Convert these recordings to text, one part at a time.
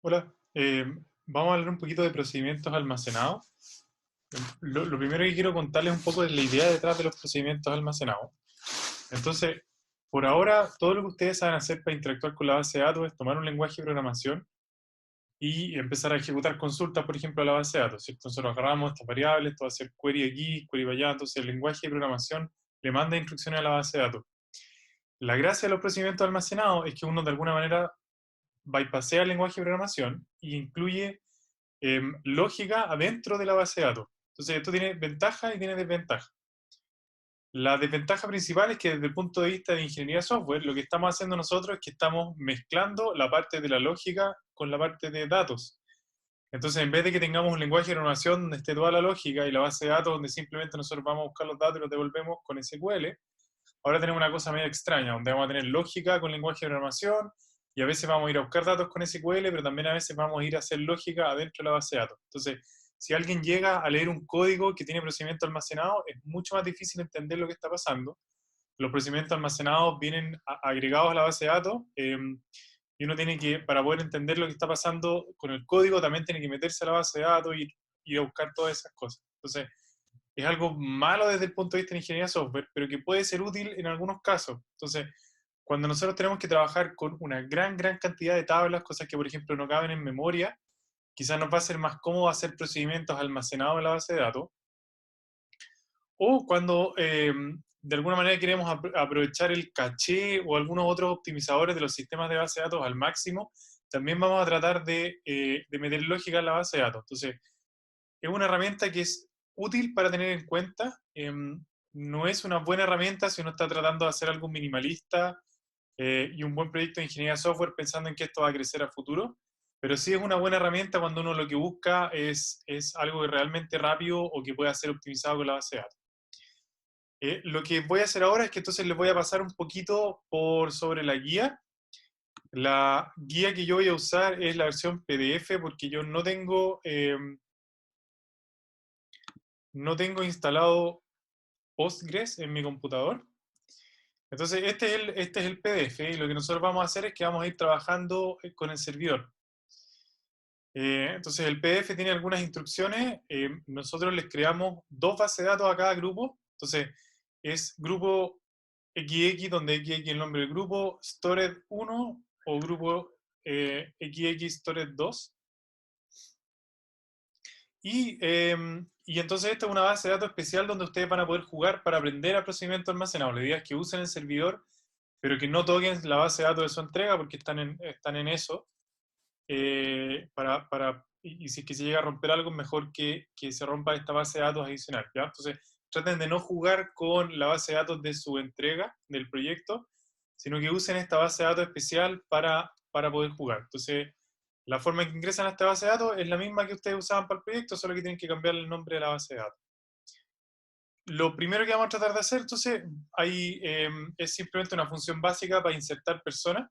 Hola, vamos a hablar un poquito de procedimientos almacenados. Lo primero que quiero contarles un poco es la idea detrás de los procedimientos almacenados. Entonces, por ahora, todo lo que ustedes saben hacer para interactuar con la base de datos es tomar un lenguaje de programación y empezar a ejecutar consultas, por ejemplo, a la base de datos, ¿cierto? Nosotros agarramos estas variables, esto va a ser query aquí, query para allá, entonces el lenguaje de programación le manda instrucciones a la base de datos. La gracia de los procedimientos almacenados es que uno de alguna manera bypassea el lenguaje de programación y incluye lógica adentro de la base de datos. Entonces, esto tiene ventajas y tiene desventajas. La desventaja principal es que desde el punto de vista de ingeniería de software, lo que estamos haciendo nosotros es que estamos mezclando la parte de la lógica con la parte de datos. Entonces, en vez de que tengamos un lenguaje de programación donde esté toda la lógica y la base de datos donde simplemente nosotros vamos a buscar los datos y los devolvemos con SQL, ahora tenemos una cosa medio extraña, donde vamos a tener lógica con lenguaje de programación y a veces vamos a ir a buscar datos con SQL, pero también a veces vamos a ir a hacer lógica adentro de la base de datos. Entonces, si alguien llega a leer un código que tiene procedimiento almacenado, es mucho más difícil entender lo que está pasando. Los procedimientos almacenados vienen agregados a la base de datos y uno tiene que, para poder entender lo que está pasando con el código, también tiene que meterse a la base de datos y ir a buscar todas esas cosas. Entonces, es algo malo desde el punto de vista de ingeniería de software, pero que puede ser útil en algunos casos. Entonces, cuando nosotros tenemos que trabajar con una gran cantidad de tablas, cosas que por ejemplo no caben en memoria, quizás nos va a ser más cómodo hacer procedimientos almacenados en la base de datos. O cuando de alguna manera queremos aprovechar el caché o algunos otros optimizadores de los sistemas de base de datos al máximo, también vamos a tratar de meter lógica en la base de datos. Entonces, es una herramienta que es útil para tener en cuenta. No es una buena herramienta si uno está tratando de hacer algo minimalista y un buen proyecto de ingeniería de software pensando en que esto va a crecer a futuro. Pero sí es una buena herramienta cuando uno lo que busca es algo que realmente rápido o que pueda ser optimizado con la base de datos. Lo que voy a hacer ahora es que entonces les voy a pasar un poquito por sobre la guía. La guía que yo voy a usar es la versión PDF porque yo no tengo instalado Postgres en mi computador. Entonces, este es el PDF y lo que nosotros vamos a hacer es que vamos a ir trabajando con el servidor. Entonces, el PDF tiene algunas instrucciones. Nosotros les creamos dos bases de datos a cada grupo. Entonces, es grupo XX, donde XX es el nombre del grupo, Stored 1 o grupo XX Stored 2. Y entonces esta es una base de datos especial donde ustedes van a poder jugar para aprender a procedimientos almacenados. La idea es que usen el servidor, pero que no toquen la base de datos de su entrega porque están en eso. Y si es que se llega a romper algo, es mejor que se rompa esta base de datos adicional, ¿ya? Entonces, traten de no jugar con la base de datos de su entrega del proyecto, sino que usen esta base de datos especial para poder jugar. Entonces, la forma en que ingresan a esta base de datos es la misma que ustedes usaban para el proyecto, solo que tienen que cambiar el nombre de la base de datos. Lo primero que vamos a tratar de hacer, entonces, ahí es simplemente una función básica para insertar personas.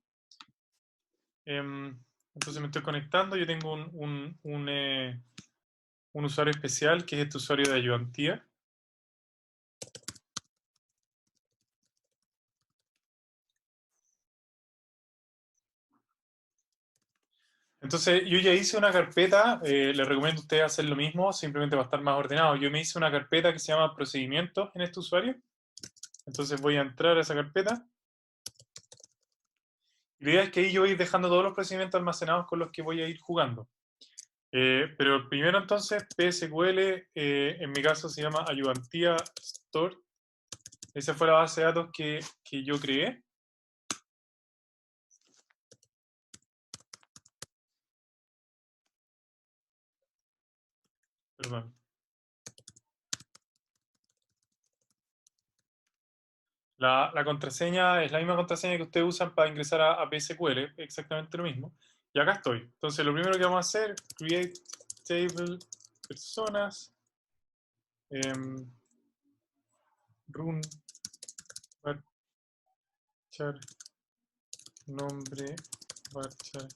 Entonces me estoy conectando, yo tengo un usuario especial que es este usuario de ayudantía. Entonces yo ya hice una carpeta, les recomiendo a ustedes hacer lo mismo, simplemente va a estar más ordenado. Yo me hice una carpeta que se llama procedimientos en este usuario. Entonces voy a entrar a esa carpeta. Y la idea es que ahí yo voy a ir dejando todos los procedimientos almacenados con los que voy a ir jugando. Pero primero entonces, PSQL, en mi caso se llama ayudantía store. Esa fue la base de datos que yo creé. Perdón. La contraseña es la misma contraseña que ustedes usan para ingresar a PSQL, exactamente lo mismo. Y acá estoy. Entonces, lo primero que vamos a hacer, create table personas, run varchar nombre varchar.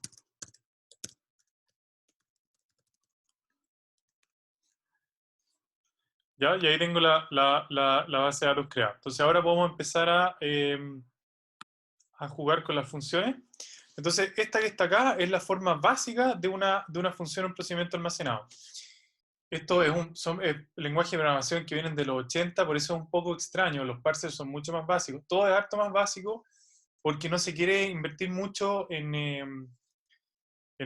Ya, y ahí tengo la base de datos creada. Entonces, ahora podemos empezar a jugar con las funciones. Entonces, esta que está acá es la forma básica de una función o un procedimiento almacenado. Esto es son lenguajes de programación que vienen de los 80, por eso es un poco extraño. Los parsers son mucho más básicos. Todo es harto más básico porque no se quiere invertir mucho en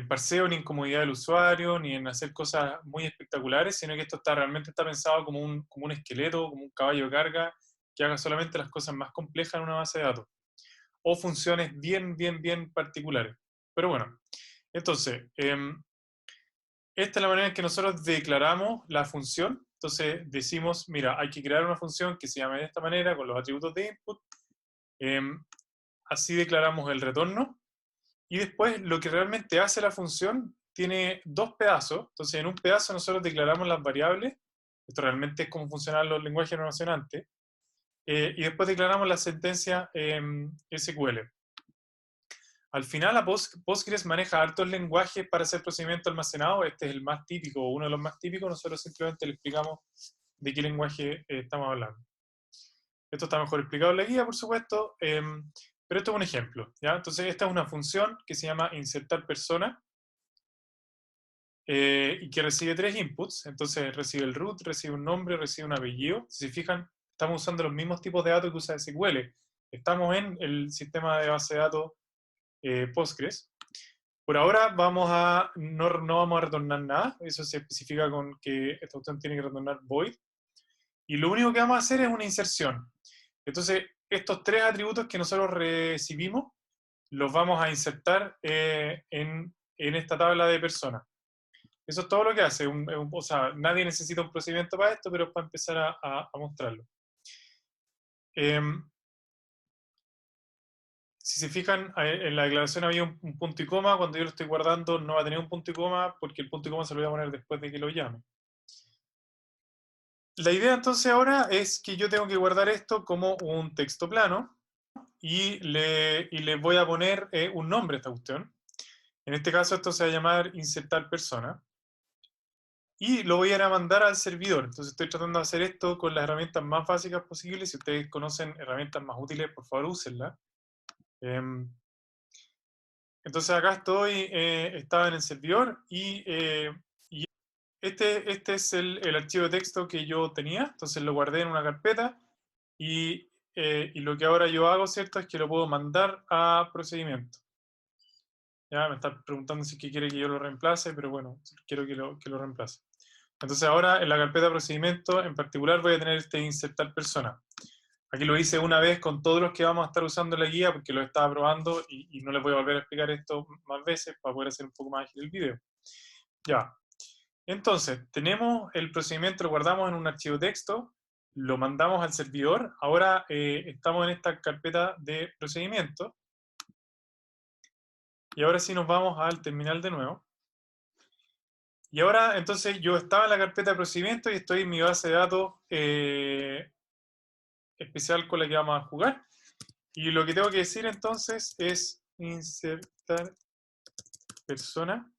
parseo, ni en comodidad del usuario, ni en hacer cosas muy espectaculares, sino que esto realmente está pensado como un esqueleto, como un caballo de carga, que haga solamente las cosas más complejas en una base de datos. O funciones bien, bien, bien particulares. Pero bueno, entonces, esta es la manera en que nosotros declaramos la función. Entonces decimos, mira, hay que crear una función que se llame de esta manera, con los atributos de input. Así declaramos el retorno. Y después lo que realmente hace la función tiene dos pedazos. Entonces en un pedazo nosotros declaramos las variables. Esto realmente es como funcionan los lenguajes de programación antes. Y después declaramos la sentencia SQL. Al final, Postgres maneja hartos lenguajes para hacer procedimiento almacenado. Este es el más típico, uno de los más típicos. Nosotros simplemente le explicamos de qué lenguaje estamos hablando. Esto está mejor explicado en la guía, por supuesto, pero esto es un ejemplo, ¿ya? Entonces, esta es una función que se llama insertar persona y que recibe 3 inputs. Entonces, recibe el root, recibe un nombre, recibe un apellido. Si se fijan, estamos usando los mismos tipos de datos que usa SQL. Estamos en el sistema de base de datos Postgres. Por ahora no vamos a retornar nada. Eso se especifica con que esta opción tiene que retornar void. Y lo único que vamos a hacer es una inserción. Entonces, estos 3 atributos que nosotros recibimos, los vamos a insertar en esta tabla de personas. Eso es todo lo que hace. O sea, nadie necesita un procedimiento para esto, pero es para empezar a mostrarlo. Si se fijan, en la declaración había un punto y coma. Cuando yo lo estoy guardando no va a tener un punto y coma porque el punto y coma se lo voy a poner después de que lo llame. La idea entonces ahora es que yo tengo que guardar esto como un texto plano y le voy a poner un nombre a esta cuestión. En este caso esto se va a llamar insertar persona. Y lo voy a ir a mandar al servidor. Entonces estoy tratando de hacer esto con las herramientas más básicas posibles. Si ustedes conocen herramientas más útiles, por favor úsenlas. Entonces acá estaba en el servidor y este es el archivo de texto que yo tenía. Entonces lo guardé en una carpeta y lo que ahora yo hago, ¿cierto? Es que lo puedo mandar a procedimiento. Ya me está preguntando si quiere que yo lo reemplace, pero bueno, quiero que lo reemplace. Entonces ahora en la carpeta procedimiento en particular voy a tener este insertar persona. Aquí lo hice una vez con todos los que vamos a estar usando la guía porque lo estaba probando y no les voy a volver a explicar esto más veces para poder hacer un poco más ágil el video. Ya. Entonces, tenemos el procedimiento, lo guardamos en un archivo texto, lo mandamos al servidor. Ahora estamos en esta carpeta de procedimiento. Y ahora sí nos vamos al terminal de nuevo. Y ahora, entonces, yo estaba en la carpeta de procedimiento y estoy en mi base de datos especial con la que vamos a jugar. Y lo que tengo que decir entonces es insertar persona.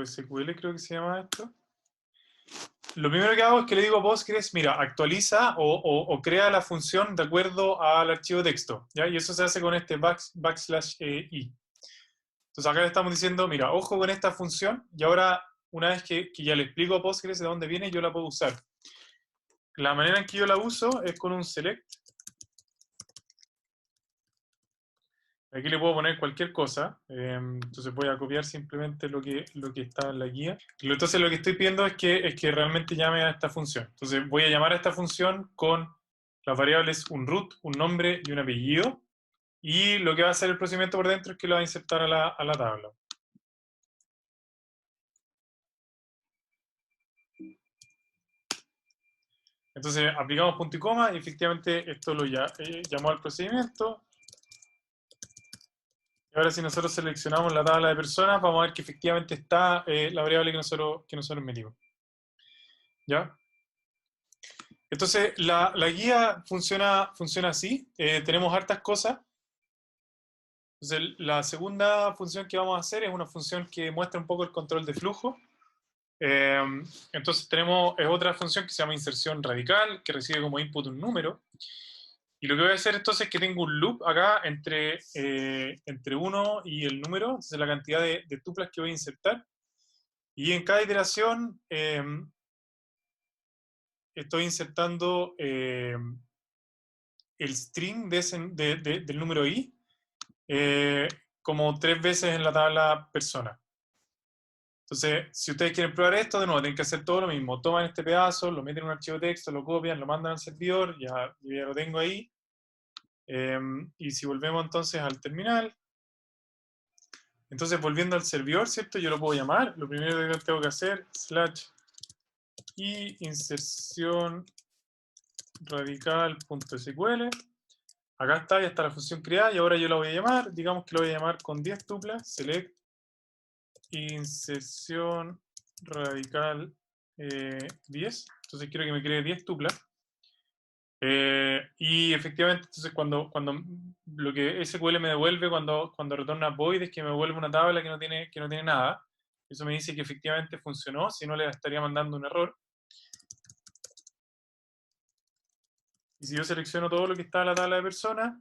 .sql creo que se llama esto. Lo primero que hago es que le digo a Postgres, mira, actualiza o crea la función de acuerdo al archivo texto, ¿ya? Y eso se hace con este \i. Entonces acá le estamos diciendo, mira, ojo con esta función, y ahora, una vez que ya le explico a Postgres de dónde viene, yo la puedo usar. La manera en que yo la uso es con un select. Aquí le puedo poner cualquier cosa, entonces voy a copiar simplemente lo que está en la guía. Entonces lo que estoy pidiendo es que realmente llame a esta función. Entonces voy a llamar a esta función con las variables un root, un nombre y un apellido. Y lo que va a hacer el procedimiento por dentro es que lo va a insertar a la tabla. Entonces aplicamos punto y coma y efectivamente esto lo llamó al procedimiento. Y ahora si nosotros seleccionamos la tabla de personas, vamos a ver que efectivamente está la variable que nosotros metimos. ¿Ya? Entonces, la guía funciona así. Tenemos hartas cosas. Entonces, la segunda función que vamos a hacer es una función que muestra un poco el control de flujo. Entonces es otra función que se llama inserción radical, que recibe como input un número. Y lo que voy a hacer entonces es que tengo un loop acá entre 1 y el número, entonces la cantidad de tuplas que voy a insertar. Y en cada iteración estoy insertando el string del número i como 3 veces en la tabla persona. Entonces, si ustedes quieren probar esto, de nuevo, tienen que hacer todo lo mismo. Toman este pedazo, lo meten en un archivo de texto, lo copian, lo mandan al servidor, ya lo tengo ahí. Y si volvemos entonces al terminal, entonces volviendo al servidor, ¿cierto? Yo lo puedo llamar. Lo primero que tengo que hacer, /i inserción radical.sql. Acá está, ya está la función creada y ahora yo la voy a llamar. Digamos que lo voy a llamar con 10 tuplas, select inserción radical 10. Entonces quiero que me cree 10 tuplas. Y efectivamente, entonces cuando lo que SQL me devuelve cuando retorna void es que me devuelve una tabla que no tiene nada. Eso me dice que efectivamente funcionó, si no le estaría mandando un error. Y si yo selecciono todo lo que está en la tabla de personas,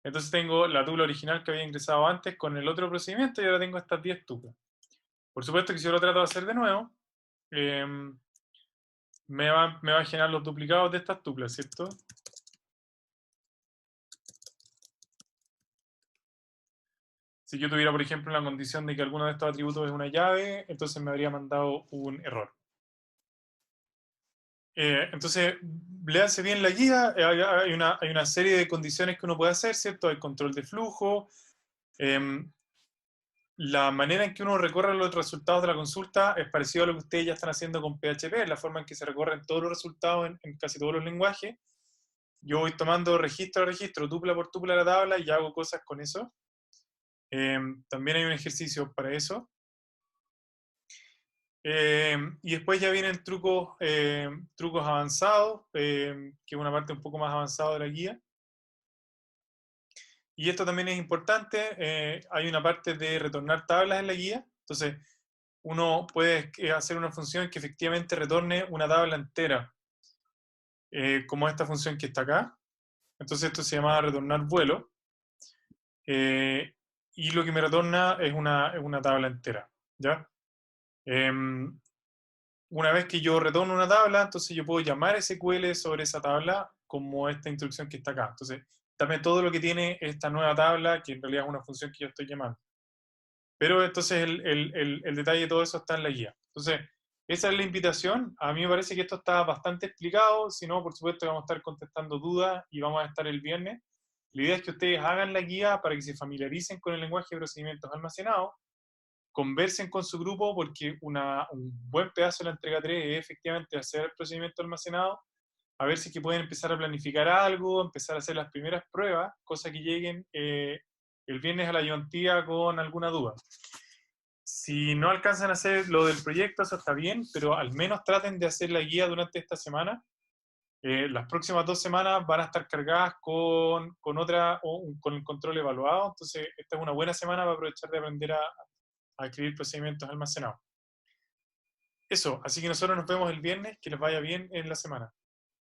entonces tengo la tupla original que había ingresado antes con el otro procedimiento y ahora tengo estas 10 tuplas. Por supuesto que si yo lo trato de hacer de nuevo, me va a generar los duplicados de estas tuplas, ¿cierto? Si yo tuviera, por ejemplo, la condición de que alguno de estos atributos es una llave, entonces me habría mandado un error. Entonces, léanse bien la guía, hay una serie de condiciones que uno puede hacer, ¿cierto? Hay control de flujo, la manera en que uno recorre los resultados de la consulta es parecido a lo que ustedes ya están haciendo con PHP, la forma en que se recorren todos los resultados en casi todos los lenguajes. Yo voy tomando registro a registro, tupla por tupla la tabla y hago cosas con eso. También hay un ejercicio para eso. Y después ya vienen trucos avanzados, que es una parte un poco más avanzada de la guía. Y esto también es importante, hay una parte de retornar tablas en la guía, entonces uno puede hacer una función que efectivamente retorne una tabla entera, como esta función que está acá. Entonces esto se llama retornar vuelo, y lo que me retorna es una tabla entera, ¿ya? Una vez que yo retorno una tabla, entonces yo puedo llamar SQL sobre esa tabla como esta instrucción que está acá. Entonces, dame todo lo que tiene esta nueva tabla, que en realidad es una función que yo estoy llamando. Pero entonces el detalle de todo eso está en la guía. Entonces, esa es la invitación. A mí me parece que esto está bastante explicado. Si no, por supuesto, vamos a estar contestando dudas y vamos a estar el viernes. La idea es que ustedes hagan la guía para que se familiaricen con el lenguaje de procedimientos almacenados, conversen con su grupo, porque un buen pedazo de la entrega 3 es efectivamente hacer el procedimiento almacenado, a ver si que pueden empezar a planificar algo, empezar a hacer las primeras pruebas, cosa que lleguen el viernes a la ayudantía con alguna duda. Si no alcanzan a hacer lo del proyecto, eso está bien, pero al menos traten de hacer la guía durante esta semana. Las próximas 2 semanas van a estar cargadas con el control evaluado, entonces esta es una buena semana para aprovechar de aprender a escribir procedimientos almacenados. Eso, así que nosotros nos vemos el viernes, que les vaya bien en la semana.